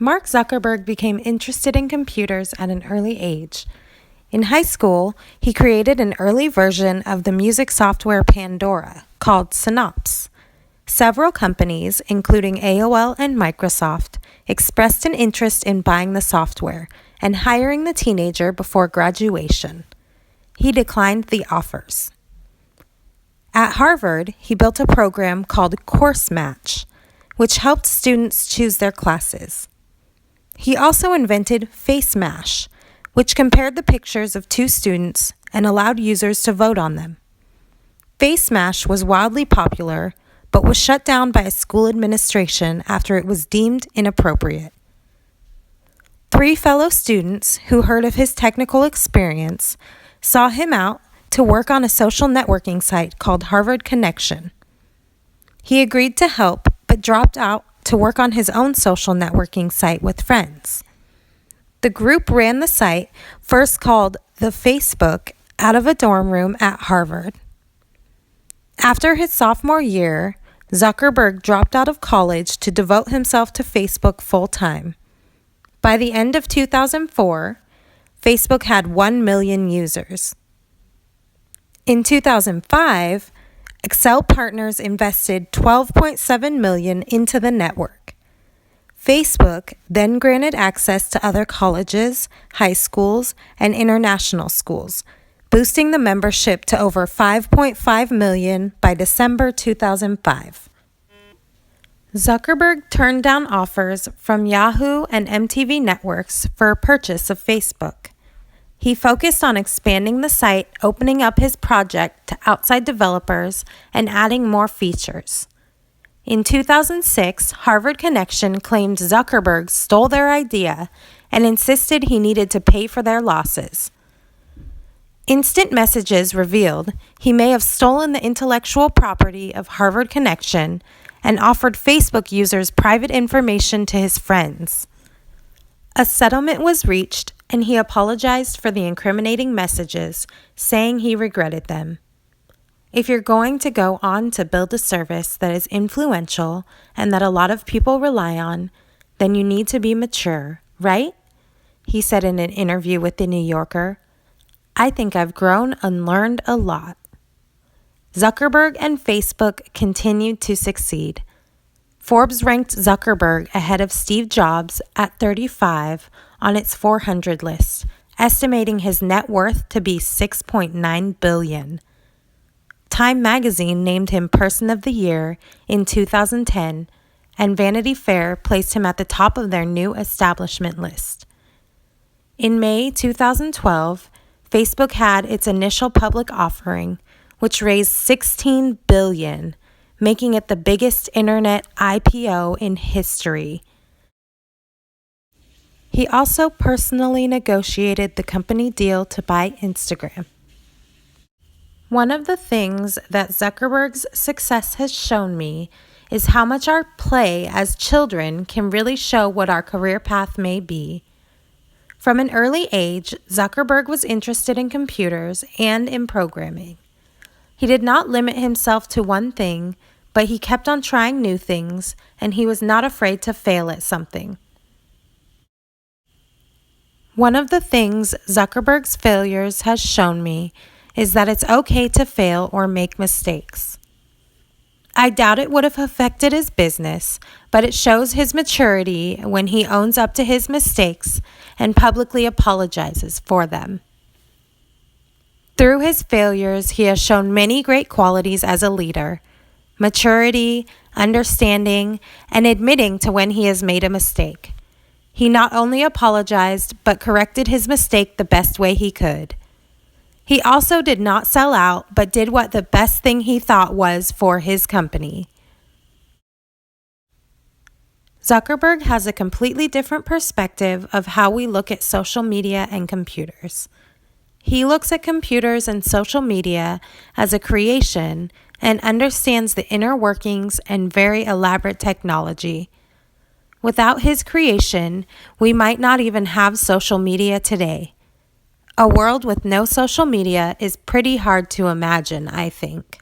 Mark Zuckerberg became interested in computers at an early age. In high school, he created an early version of the music software Pandora called Synapse. Several companies, including AOL and Microsoft, expressed an interest in buying the software and hiring the teenager before graduation. He declined the offers. At Harvard, he built a program called Course Match, which helped students choose their classes. He also invented Face Mash, which compared the pictures of two students and allowed users to vote on them. Face Mash was wildly popular, but was shut down by a school administration after it was deemed inappropriate. 3 fellow students who heard of his technical experience saw him out to work on a social networking site called Harvard Connection. He agreed to help, but dropped out to work on his own social networking site with friends. The group ran the site, first called The Facebook, out of a dorm room at Harvard. After his sophomore year, Zuckerberg dropped out of college to devote himself to Facebook full-time. By the end of 2004, Facebook had 1 million users. In 2005, Accel Partners invested $12.7 million into the network. Facebook then granted access to other colleges, high schools, and international schools, boosting the membership to over 5.5 million by December 2005. Zuckerberg turned down offers from Yahoo and MTV Networks for a purchase of Facebook. He focused on expanding the site, opening up his project to outside developers, and adding more features. In 2006, Harvard Connection claimed Zuckerberg stole their idea and insisted he needed to pay for their losses. Instant Messages revealed he may have stolen the intellectual property of Harvard Connection and offered Facebook users private information to his friends. A settlement was reached, and he apologized for the incriminating messages, saying he regretted them. If you're going to go on to build a service that is influential and that a lot of people rely on, then you need to be mature, right? He said in an interview with The New Yorker. I think I've grown and learned a lot. Zuckerberg and Facebook continued to succeed. Forbes ranked Zuckerberg ahead of Steve Jobs at 35 on its 400 list, estimating his net worth to be $6.9 billion. Time magazine named him Person of the Year in 2010, and Vanity Fair placed him at the top of their new establishment list. In May 2012, Facebook had its initial public offering, which raised $16 billion, making it the biggest internet IPO in history. He also personally negotiated the company deal to buy Instagram. One of the things that Zuckerberg's success has shown me is how much our play as children can really show what our career path may be. From an early age, Zuckerberg was interested in computers and in programming. He did not limit himself to one thing, but he kept on trying new things, and he was not afraid to fail at something. One of the things Zuckerberg's failures has shown me is that it's okay to fail or make mistakes. I doubt it would have affected his business, but it shows his maturity when he owns up to his mistakes and publicly apologizes for them. Through his failures, he has shown many great qualities as a leader: maturity, understanding, and admitting to when he has made a mistake. He not only apologized, but corrected his mistake the best way he could. He also did not sell out, but did what the best thing he thought was for his company. Zuckerberg has a completely different perspective of how we look at social media and computers. He looks at computers and social media as a creation and understands the inner workings and very elaborate technology. Without his creation, we might not even have social media today. A world with no social media is pretty hard to imagine, I think.